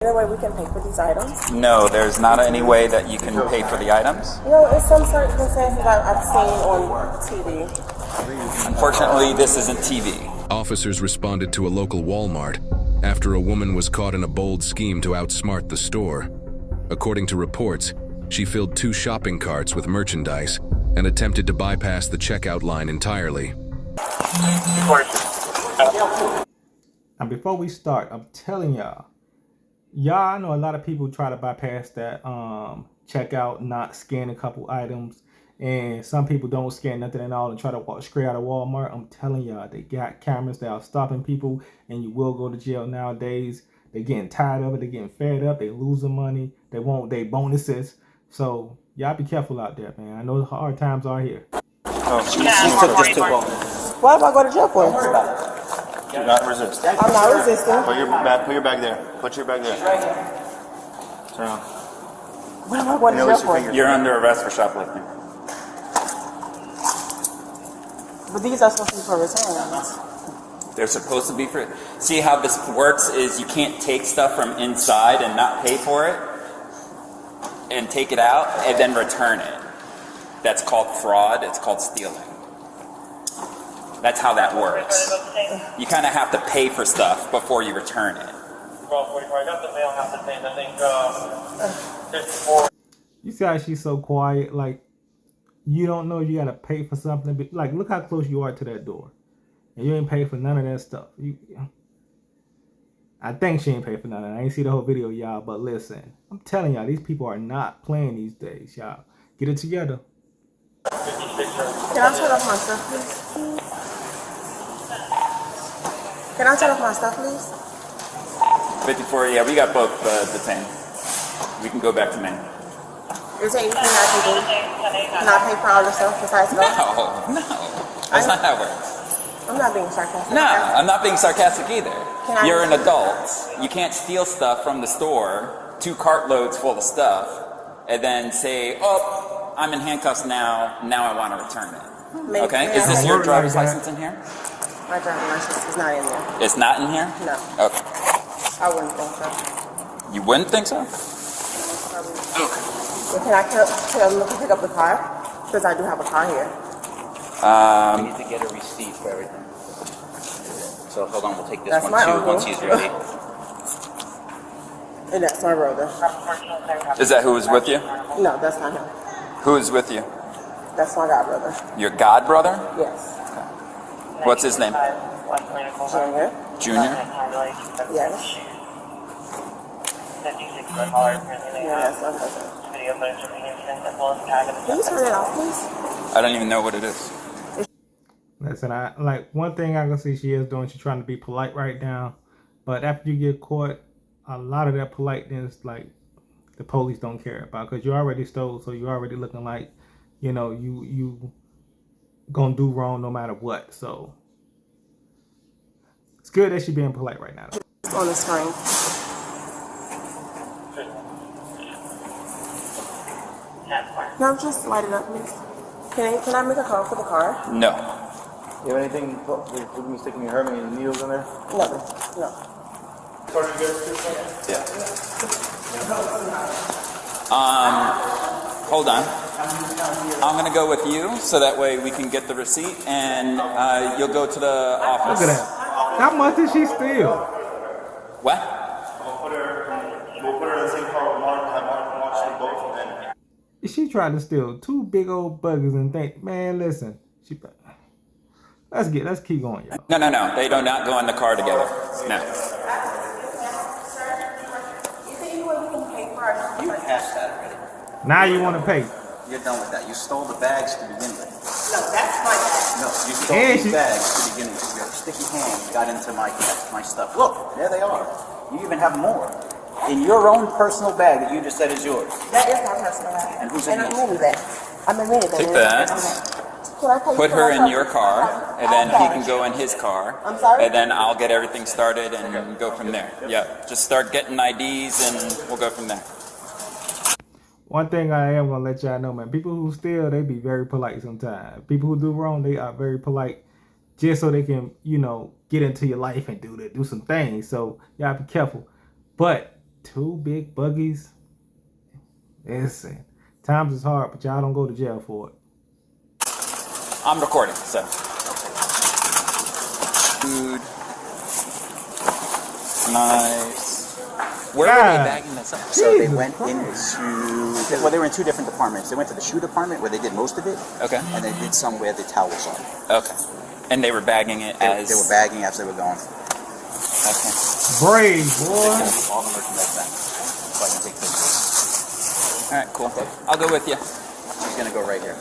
Any way we can pay for these items? No, there's not any way that you can pay for the items. You know, in some circumstances I've seen on TV. Unfortunately, this isn't TV. Officers responded to a local Walmart after a woman was caught in a bold scheme to outsmart the store. According to reports, she filled 2 shopping carts with merchandise and attempted to bypass the checkout line entirely. Now, before we start, I'm telling y'all, I know a lot of people try to bypass that checkout, not scan a couple items, and some people don't scan nothing at all and try to walk straight out of Walmart. I'm telling y'all, they got cameras that are stopping people, and you will go to jail nowadays. They're getting tired of it. They're getting fed up. They losing money. They want their bonuses. So y'all be careful out there, man. I know the hard times are here. Oh, she took this too long. What am I going to jail for? Do not resist. I'm not resisting. Put your bag there. Put your bag there. Turn around. What am I going to jail for? You're under arrest for shoplifting. But these are supposed to be for returns. They're supposed to be for... See how this works is you can't take stuff from inside and not pay for it and take it out and then return it. That's called fraud. It's called stealing. That's how that works. You kind of have to pay for stuff before you return it. I got the mail half the thing. I think 54. You see how she's so quiet? Like, you don't know you gotta pay for something. Like, look how close you are to that door. And you ain't pay for none of that stuff. I think she ain't pay for none of that. I ain't see the whole video, y'all. But listen, I'm telling y'all, these people are not playing these days, y'all. Get it together. Can I turn off my stuff, please? Can I turn off my stuff, please? 54, yeah, we got both detained. We can go back to Maine. Is there anything I can do? Can I pay for all the stuff besides go? No. That's not how it works. I'm not being sarcastic. No, I'm not being sarcastic either. You're an Can adult. You can't steal stuff from the store, 2 cartloads full of stuff, and then say, oh, I'm in handcuffs now I want to return it. Okay? Is this your driver's license in here? My driver's license is not in there. It's not in here? No. Okay. I wouldn't think so. You wouldn't think so? Okay. Well, can I pick up the car? Because I do have a car here. We need to get a receipt for everything. So hold on, we'll take this one too once he's ready. And that's my brother. Is that who was with you? No, that's not him. Who is with you? That's my god brother. Your god brother? Yes. Okay. What's his name? Junior. Junior? Yes. Yeah, that's my cousin. Can you turn it off, please? I don't even know what it is. Listen, one thing I can see she is doing, she's trying to be polite right now. But after you get caught, a lot of that politeness, like, the police don't care about, because you already stole, so you're already looking like, you know, you gonna do wrong no matter what. So it's good that she's being polite right now. It's on the screen. No, just light it up, please. Can I make a call for the car? No. You have anything with me sticking your hermit and needles in there? No. Yeah. Hold on. I'm gonna go with you, so that way we can get the receipt, and you'll go to the office. Look at that. How much did she steal? What? We'll put her in the same car with Mark, have Mark watch them both, and then... She tried to steal 2 big old buggers and think, man, listen. Let's keep going, y'all. No. They do not go in the car together. No. You passed that already. Now you want to pay. You're done with that. You stole the bags to begin with. No, that's my bag. No, you stole these bags to begin with. Your sticky hand got into my stuff. Look, there they are. You even have more. In your own personal bag that you just said is yours. That is my personal bag. And who's in yours? yours? I'm in that. I'm in that. Take that. Put her in your car, and then he can go in his car. I'm sorry? And then I'll get everything started and go from there. Yeah, just start getting IDs, and we'll go from there. One thing I am going to let y'all know, man, people who steal, they be very polite sometimes. People who do wrong, they are very polite just so they can, you know, get into your life and do some things. So y'all be careful. But 2 big buggies. Listen, times is hard, but y'all don't go to jail for it. I'm recording, so. Food. Knives. Where were they bagging this up? So they went into, well, they were in 2 different departments. They went to the shoe department where they did most of it. Okay. And they did some where the towels are. Okay. And they were bagging it as... They were bagging as they were going. Okay. Brave, boy. All the merchandise back. So I can take pictures. All right, cool. I'll go with you. She's going to go right here.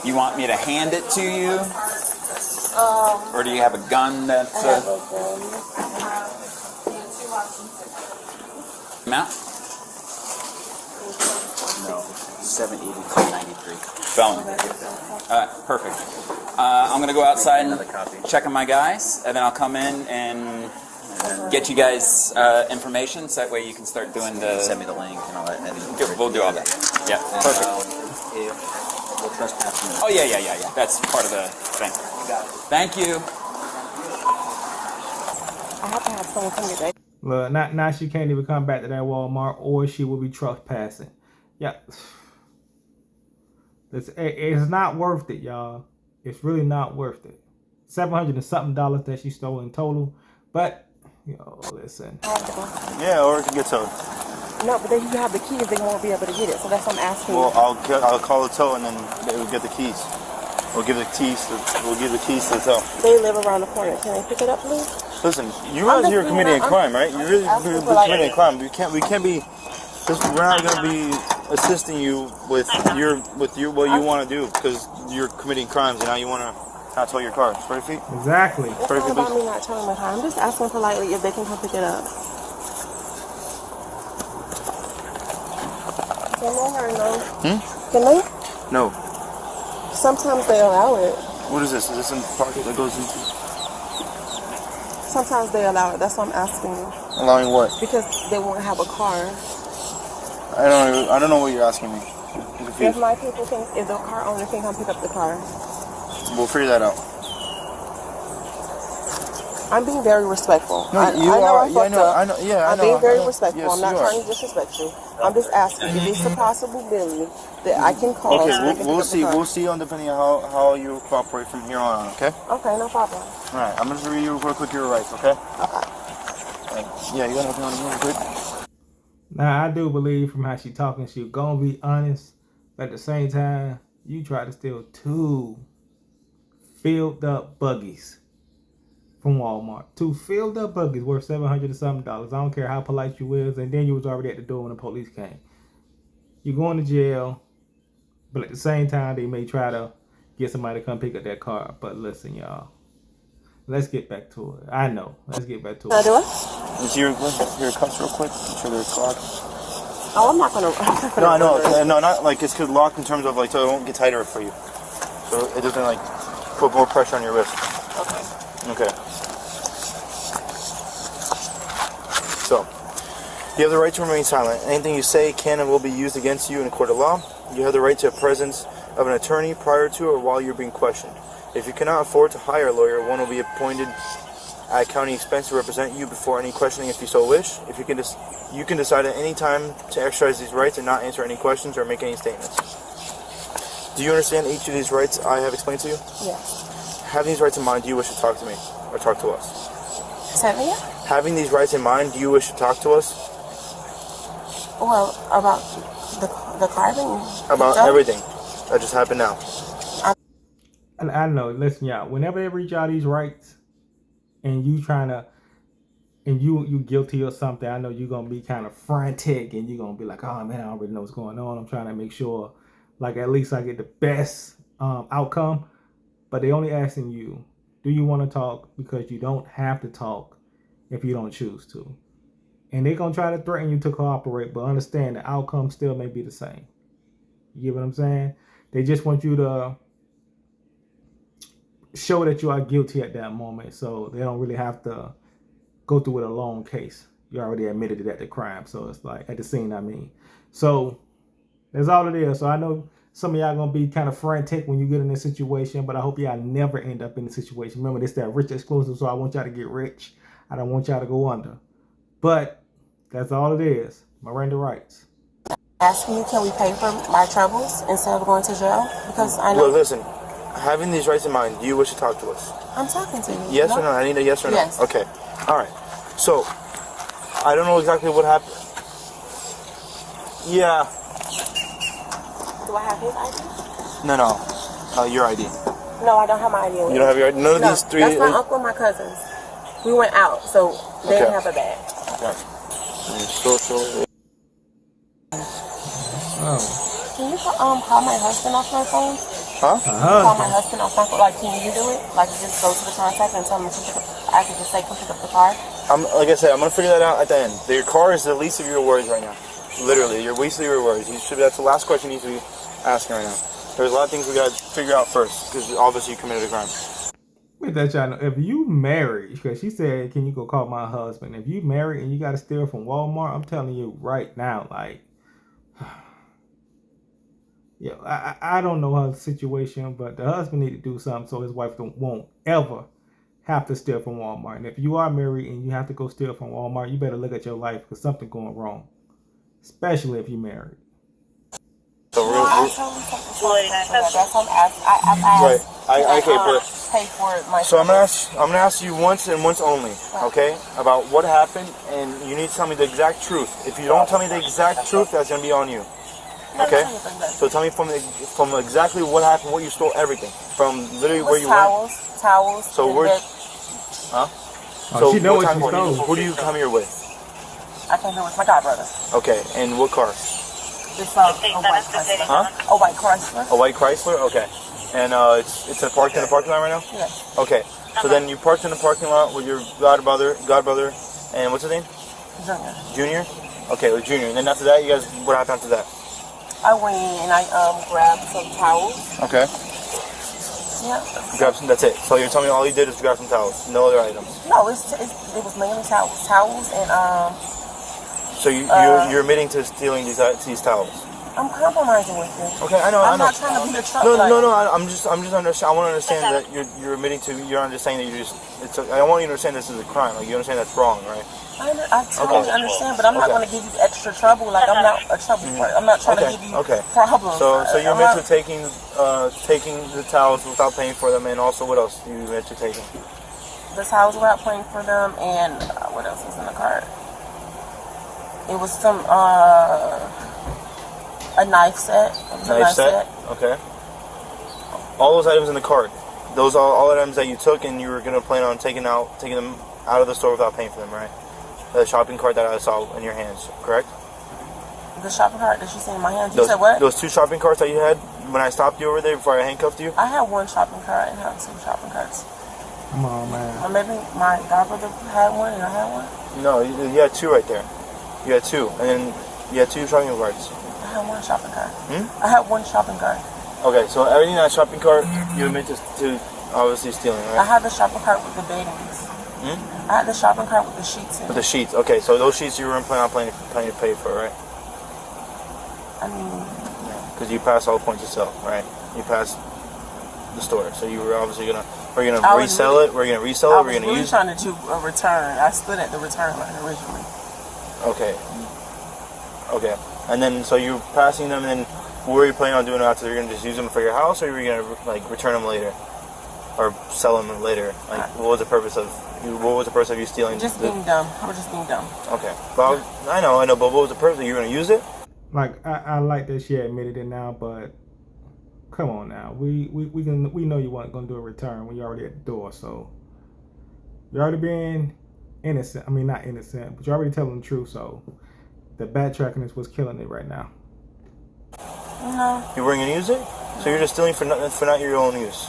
You want me to hand it to you? Or do you have a gun that's... Amount? No. 782.93. Felony. Alright, perfect. I'm gonna go outside and check on my guys, and then I'll come in and get you guys information, so that way you can start doing the... Send me the link and all that. We'll do all that. Yeah, perfect. We'll trespass you. Oh, yeah. That's part of the thing. Thank you. I have to have someone come today. Look, now she can't even come back to that Walmart, or she will be trespassing. Yeah. It's not worth it, y'all. It's really not worth it. $700 and something that she stole in total. But, listen. Yeah, or it could get towed. No, but then you have the keys, they won't be able to get it. So that's what I'm asking. Well, I'll call the tow and then they will get the keys. We'll give the keys to the tow. They live around the corner. Can they pick it up, please? Listen, you realize you're committing a crime, right? You're really committing a crime. We can't be. We're not going to be assisting you with what you want to do because you're committing crimes and now you want to not tow your car. Spread your feet. Exactly. It's not about me not towing my car. I'm just asking politely if they can come pick it up. Can they or no? Can they? No. Sometimes they allow it. What is this? Is this in the pocket that goes into? Sometimes they allow it. That's what I'm asking you. Allowing what? Because they won't have a car. I don't know what you're asking me. If my people think, if the car owner can come pick up the car. We'll figure that out. I'm being very respectful. No, I know. I'm being very respectful. Yes, I'm not trying to disrespect you. I'm just asking if it's a possibility that I can call. Okay, we'll see. We'll see on depending on how you cooperate from here on. Okay. Okay, no problem. All right, I'm gonna read you real quick your rights. Okay. Okay. Yeah, you gotta help me on real quick. Now, I do believe from how she talking, she gonna be honest. But at the same time, you try to steal 2 filled up buggies from Walmart. 2 filled up buggies worth $700 and something. I don't care how polite you was, and then you was already at the door when the police came. You're going to jail, but at the same time, they may try to get somebody to come pick up that car. But listen, y'all. Let's get back to it. I know. Let's get back to it. Can I do it? Is your cuffs real quick? Make sure they're locked. Oh, I'm not gonna. No, I know. No, not like it's locked in terms of like so it won't get tighter for you. So it doesn't like put more pressure on your wrist. Okay. Okay. So, you have the right to remain silent. Anything you say can and will be used against you in a court of law. You have the right to the presence of an attorney prior to or while you're being questioned. If you cannot afford to hire a lawyer, one will be appointed at county expense to represent you before any questioning if you so wish. If you can decide at any time to exercise these rights and not answer any questions or make any statements. Do you understand each of these rights I have explained to you? Yes. Having these rights in mind, do you wish to talk to me or talk to us? Say it again? Having these rights in mind, do you wish to talk to us? Well, about the carving? About everything that just happened now. And I know, listen, y'all, whenever they reach out these rights and you trying to, and you guilty or something, I know you're going to be kind of frantic and you're going to be like, oh man, I already know what's going on. I'm trying to make sure, like, at least I get the best outcome. But they only asking you, do you want to talk? Because you don't have to talk if you don't choose to. And they're going to try to threaten you to cooperate, but understand the outcome still may be the same. You get what I'm saying? They just want you to show that you are guilty at that moment, so they don't really have to go through with a long case. You already admitted it at the crime, so it's like at the scene, I mean. So That's all it is. So I know some of y'all gonna be kind of frantic when you get in this situation, but I hope y'all never end up in the situation. Remember, this that rich exclusive, so I want y'all to get rich. I don't want y'all to go under. But that's all it is. Miranda writes. Asking you, can we pay for my troubles instead of going to jail? Because I know. Well, listen, having these rights in mind, do you wish to talk to us? I'm talking to you. Yes or no? I need a yes or no. Yes. Okay. All right. So, I don't know exactly what happened. Yeah. Do I have his ID? No. Your ID. No, I don't have my ID. You don't have your ID? None of these three? That's my uncle and my cousins. We went out, so they didn't have a bag. Okay. Social. Oh. Can you call my husband off my phone? Huh? Call my husband off my phone. Like, can you do it? Like, just go to the contact and tell him I can just say, come pick up the car. Like I said, I'm gonna figure that out at the end. Your car is the least of your worries right now. Literally, your least of your worries. That's the last question you need to be asking right now. There's a lot of things we gotta figure out first, because obviously you committed a crime. Wait, that y'all know. If you married, because she said, can you go call my husband? If you married and you got to steal from Walmart, I'm telling you right now, like, yeah, I don't know her situation, but the husband need to do something so his wife won't ever have to steal from Walmart. And if you are married and you have to go steal from Walmart, you better look at your life because something's going wrong, especially if you're married. So I've asked, pay for it myself. So I'm gonna ask you once and once only, okay, about what happened, and you need to tell me the exact truth. If you don't tell me the exact truth, that's gonna be on you. Okay? So tell me from exactly what happened, what you stole, everything from literally where you went. Towels. So we're, huh? So she knows what she stole. Who do you come here with? I came here with my godbrother. Okay, and what car? It's a white Chrysler. Huh? A white Chrysler. A white Chrysler? Okay. And it's parked in the parking lot right now? Yes. Okay. So then you parked in the parking lot with your godbrother, and what's his name? Junior? Okay, with Junior. And then after that, what happened after that? I went in and I grabbed some towels. Okay. Yeah. That's it. So you're telling me all you did is grab some towels, no other items? No, it was mainly towels. Towels and So you're admitting to stealing these towels? I'm compromising with you. Okay, I know. I'm not trying to be the truck. No. I'm just understand. I want to understand that you're admitting to. You're just saying that you just. I want you to understand this is a crime. Like you understand that's wrong, right? I totally understand, but I'm not going to give you extra trouble. Like I'm not a trouble part. I'm not trying to give you problems. So you're admit to taking the towels without paying for them, and also what else do you admit to taking? The towels without paying for them, and what else was in the cart? It was some a knife set. Knife set. Okay. All those items in the cart. Those are all items that you took, and you were gonna plan on taking them out of the store without paying for them, right? The shopping cart that I saw in your hands, correct? The shopping cart that you see in my hands. You said what? Those two shopping carts that you had when I stopped you over there before I handcuffed you. I had one shopping cart and I had two shopping carts. Come on, man. Or maybe my godbrother had one and I had one. No, you had two right there. You had two, and then you had two shopping carts. I had one shopping cart. I had one shopping cart. Okay, so everything in that shopping cart you admit to obviously stealing, right? I had the shopping cart with the beddings. I had the shopping cart with the sheets in it. With the sheets, okay. So those sheets you weren't planning to pay for, right? I mean, because you passed all the points of sale, right? You passed the store, so you were obviously gonna. We're gonna resell it. We're gonna resell it. We're gonna use. I was really trying to do a return. I stood at the return line originally. Okay. Okay. And then, so you're passing them, and then what were you planning on doing after? You're gonna just use them for your house, or you're gonna like return them later, or sell them later? Like, what was the purpose of you stealing? Just being dumb. I was just being dumb. Okay. Well, I know. But what was the purpose? You were gonna use it? Like I like that she admitted it now, but come on now. We know you weren't gonna do a return when you're already at the door, so you're already being innocent. I mean, not innocent, but you're already telling the truth. So the backtracking is what's killing it right now. No. You weren't gonna use it, so you're just stealing for not your own use.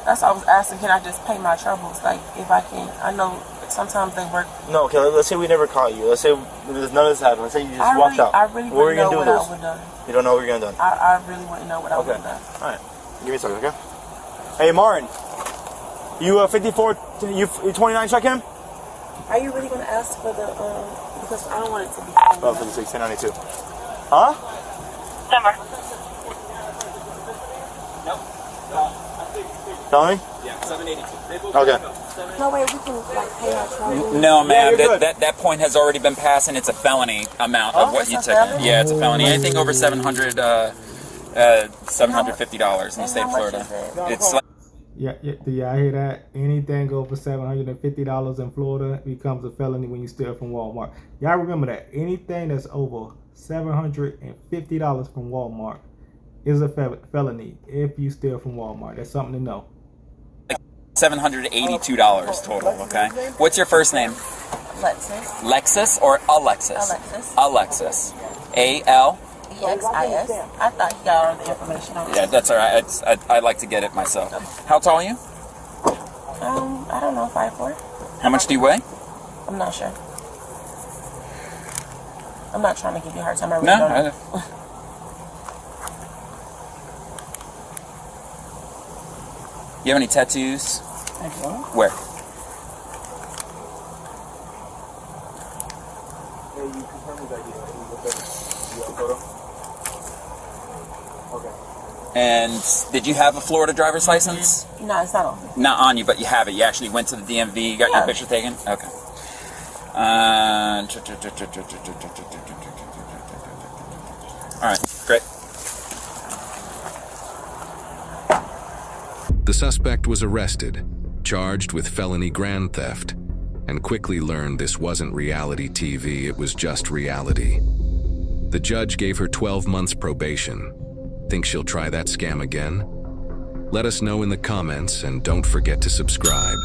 That's why I was asking. Can I just pay my troubles? Like if I can. I know sometimes they work. No. Okay. Let's say we never caught you. Let's say none of this happened. Let's say you just walked out. I really wouldn't know what I would have done. You don't know what you're gonna do. I really wouldn't know what I would have done. All right. Give me a second, okay? Hey, Martin. You 54. You 29. Check him. Are you really gonna ask for the because I don't want it to be. Oh, for the 1692. Huh? number? Nope. Felony? Yeah, 782. Okay. No way we can like pay our charges. No, ma'am. you're good. That point has already been passed, and it's a felony amount of what it's you a took. felony? Yeah, it's a felony. Anything over $750 in the state of how much Florida. is it? It's like Yeah, do y'all hear that? Anything over $750 in Florida becomes a felony when you steal from Walmart. Y'all remember that. Anything that's over $750 from Walmart is a felony if you steal from Walmart. That's something to know. $782 total. Okay. What's your first name? Lexus. Lexus or Alexis? Alexis. Alexis. A-L. EXIS. I thought you got all the information on it. Yeah, that's all right. I like to get it myself. How tall are you? I don't know, 5'4". How much do you weigh? I'm not sure. I'm not trying to give you a hard time. I really No. don't know. You have any tattoos? I do. Where? And did you have a Florida driver's license? No, it's not on. Not on you, but you have it. You actually went to the DMV, got your Yeah. picture taken? Okay. All right, great. The suspect was arrested, charged with felony grand theft, and quickly learned this wasn't reality TV, it was just reality. The judge gave her 12 months probation. Think she'll try that scam again? Let us know in the comments and don't forget to subscribe.